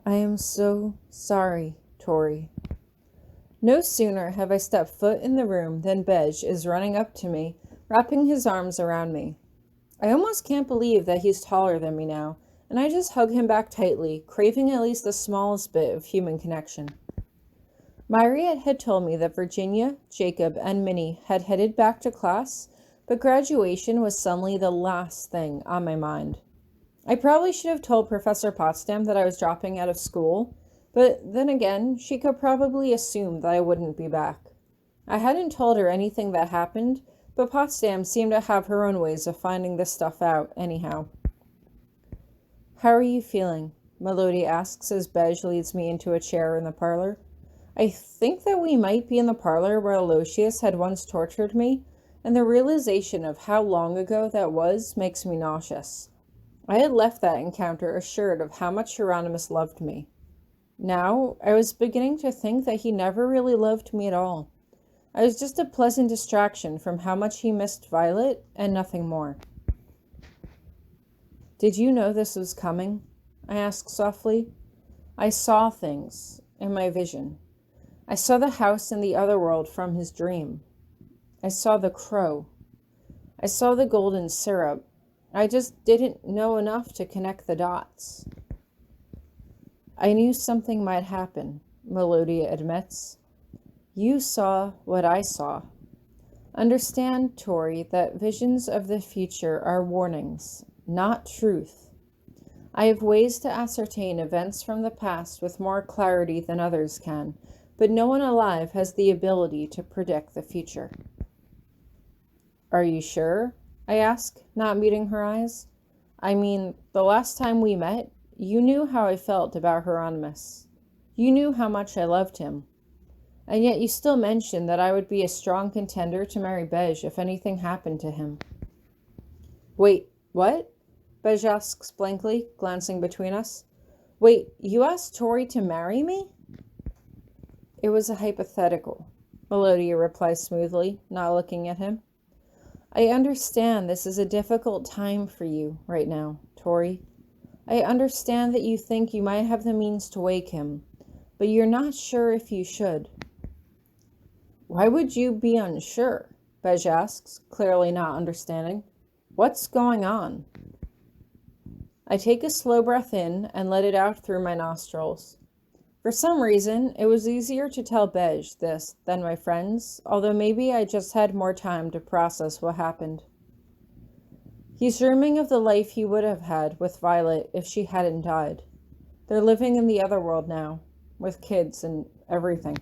I am so sorry, Tori. No sooner have I stepped foot in the room than Bej is running up to me, wrapping his arms around me. I almost can't believe that he's taller than me now, and I just hug him back tightly, craving at least the smallest bit of human connection. Myriad had told me that Virginia, Jacob, and Minnie had headed back to class, but graduation was suddenly the last thing on my mind. I probably should have told Professor Potsdam that I was dropping out of school, but then again, she could probably assume that I wouldn't be back. I hadn't told her anything that happened, but Potsdam seemed to have her own ways of finding this stuff out anyhow. How are you feeling? Melody asks as Bej leads me into a chair in the parlor. I think that we might be in the parlor where Aloysius had once tortured me, and the realization of how long ago that was makes me nauseous. I had left that encounter assured of how much Hieronymous loved me. Now, I was beginning to think that he never really loved me at all. I was just a pleasant distraction from how much he missed Violet and nothing more. Did you know this was coming? I asked softly. I saw things in my vision. I saw the house in the other world from his dream. I saw the crow. I saw the golden syrup. I just didn't know enough to connect the dots. I knew something might happen, Melodia admits. You saw what I saw. Understand, Tori, that visions of the future are warnings, not truth. I have ways to ascertain events from the past with more clarity than others can, but no one alive has the ability to predict the future. Are you sure? I ask, not meeting her eyes. I mean, the last time we met, you knew how I felt about Hieronymous. You knew how much I loved him. And yet you still mentioned that I would be a strong contender to marry Bej if anything happened to him. Wait, what? Bej asks blankly, glancing between us. Wait, you asked Tori to marry me? It was a hypothetical, Melodia replies smoothly, not looking at him. I understand this is a difficult time for you right now, Tori. I understand that you think you might have the means to wake him, but you're not sure if you should. Why would you be unsure? Bej asks, clearly not understanding. What's going on? I take a slow breath in and let it out through my nostrils. For some reason, it was easier to tell Bej this than my friends, although maybe I just had more time to process what happened. He's dreaming of the life he would have had with Violet if she hadn't died. They're living in the other world now, with kids and everything.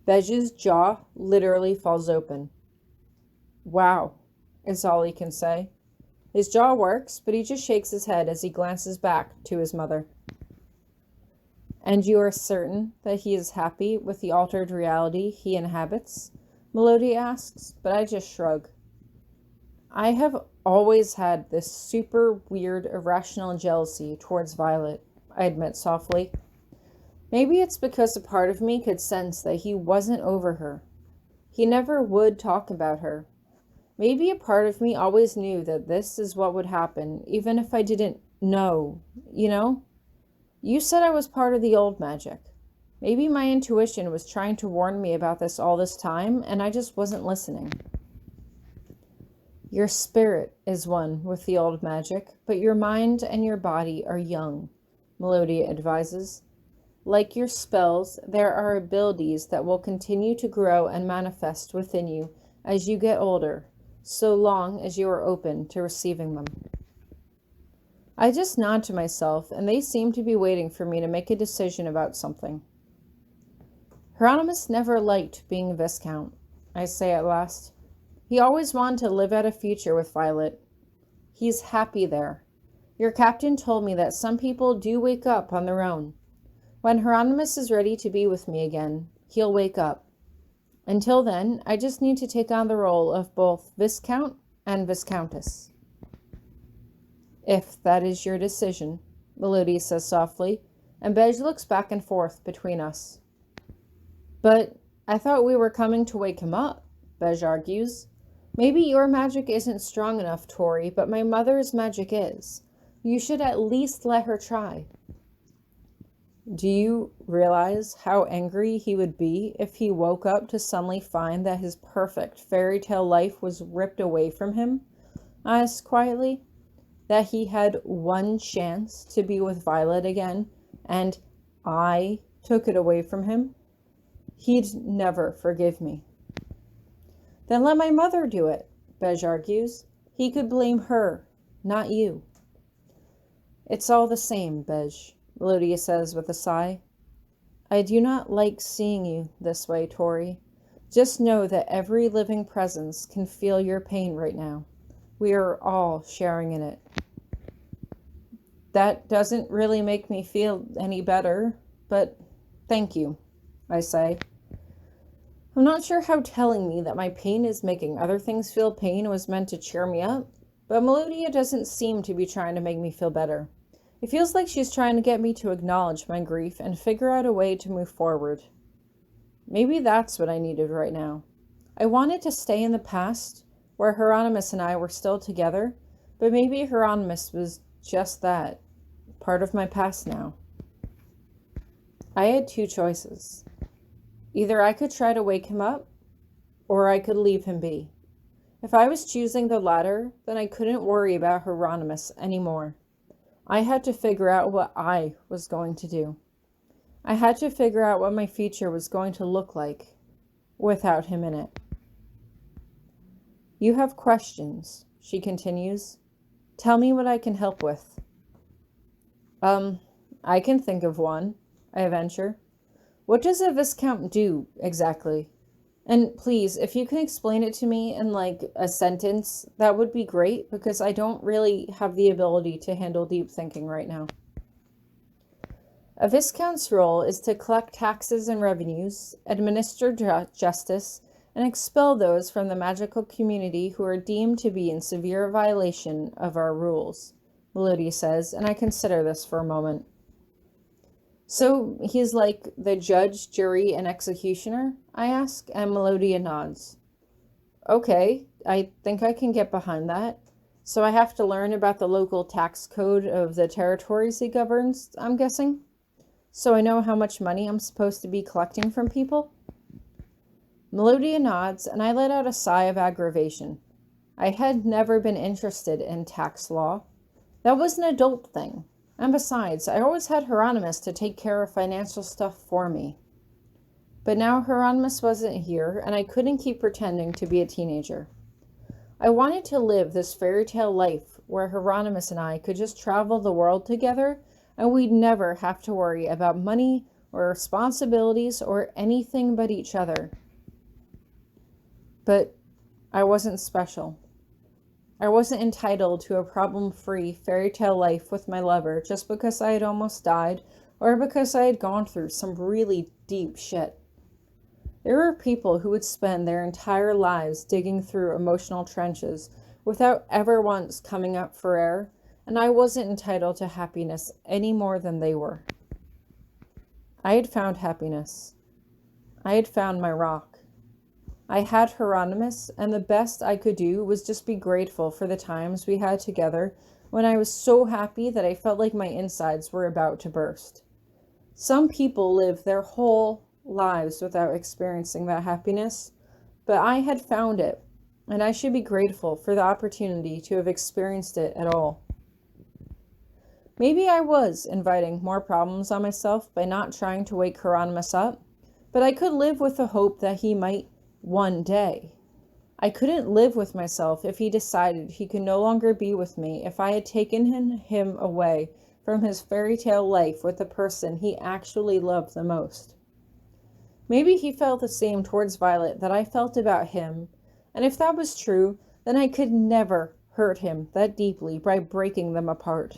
Bej's jaw literally falls open. Wow, is all he can say. His jaw works, but he just shakes his head as he glances back to his mother. And you are certain that he is happy with the altered reality he inhabits? Melodia asks, but I just shrug. I have always had this super weird, irrational jealousy towards Violet, I admit softly. Maybe it's because a part of me could sense that he wasn't over her. He never would talk about her. Maybe a part of me always knew that this is what would happen, even if I didn't know, you know? You said I was part of the old magic. Maybe my intuition was trying to warn me about this all this time, and I just wasn't listening. Your spirit is one with the old magic, but your mind and your body are young, Melodia advises. Like your spells, there are abilities that will continue to grow and manifest within you as you get older, so long as you are open to receiving them. I just nod to myself, and they seem to be waiting for me to make a decision about something. Hieronymous never liked being a Viscount, I say at last. He always wanted to live out a future with Violet. He's happy there. Your captain told me that some people do wake up on their own. When Hieronymous is ready to be with me again, he'll wake up. Until then, I just need to take on the role of both Viscount and Viscountess. If that is your decision, Melodia says softly, and Bej looks back and forth between us. But I thought we were coming to wake him up, Bej argues. Maybe your magic isn't strong enough, Tori, but my mother's magic is. You should at least let her try. Do you realize how angry he would be if he woke up to suddenly find that his perfect fairy tale life was ripped away from him? I asked quietly. That he had one chance to be with Violet again, and I took it away from him? He'd never forgive me. Then let my mother do it, Bej argues. He could blame her, not you. It's all the same, Bej, Melodia says with a sigh. I do not like seeing you this way, Tori. Just know that every living presence can feel your pain right now. We are all sharing in it. That doesn't really make me feel any better, but thank you, I say. I'm not sure how telling me that my pain is making other things feel pain was meant to cheer me up, but Melodia doesn't seem to be trying to make me feel better. It feels like she's trying to get me to acknowledge my grief and figure out a way to move forward. Maybe that's what I needed right now. I wanted to stay in the past, where Hieronymous and I were still together, but maybe Hieronymous was just that, part of my past now. I had two choices. Either I could try to wake him up, or I could leave him be. If I was choosing the latter, then I couldn't worry about Hieronymous anymore. I had to figure out what I was going to do. I had to figure out what my future was going to look like without him in it. You have questions, she continues. Tell me what I can help with. I can think of one, I venture. What does a viscount do, exactly? And please, if you can explain it to me in like a sentence, that would be great, because I don't really have the ability to handle deep thinking right now. A viscount's role is to collect taxes and revenues, administer justice, and expel those from the magical community who are deemed to be in severe violation of our rules, Melodia says, and I consider this for a moment. So he's like the judge, jury, and executioner, I ask, and Melodia nods. Okay, I think I can get behind that. So I have to learn about the local tax code of the territories he governs, I'm guessing? So I know how much money I'm supposed to be collecting from people? Melodia nods, and I let out a sigh of aggravation. I had never been interested in tax law. That was an adult thing. And besides, I always had Hieronymous to take care of financial stuff for me. But now Hieronymous wasn't here, and I couldn't keep pretending to be a teenager. I wanted to live this fairy tale life where Hieronymous and I could just travel the world together, and we'd never have to worry about money or responsibilities or anything but each other. But I wasn't special. I wasn't entitled to a problem-free fairy tale life with my lover just because I had almost died or because I had gone through some really deep shit. There were people who would spend their entire lives digging through emotional trenches without ever once coming up for air, and I wasn't entitled to happiness any more than they were. I had found happiness. I had found my rock. I had Hieronymous, and the best I could do was just be grateful for the times we had together when I was so happy that I felt like my insides were about to burst. Some people live their whole lives without experiencing that happiness, but I had found it, and I should be grateful for the opportunity to have experienced it at all. Maybe I was inviting more problems on myself by not trying to wake Hieronymous up, but I could live with the hope that he might one day. I couldn't live with myself if he decided he could no longer be with me if I had taken him away from his fairy tale life with the person he actually loved the most. Maybe he felt the same towards Violet that I felt about him, and if that was true, then I could never hurt him that deeply by breaking them apart.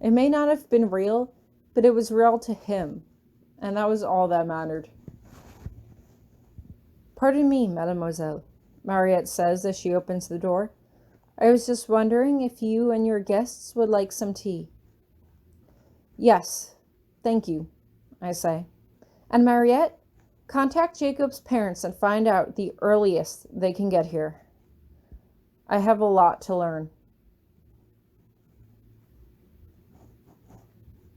It may not have been real, but it was real to him, and that was all that mattered. Pardon me, mademoiselle, Mariette says as she opens the door. I was just wondering if you and your guests would like some tea. Yes, thank you, I say. And Mariette, contact Jacob's parents and find out the earliest they can get here. I have a lot to learn.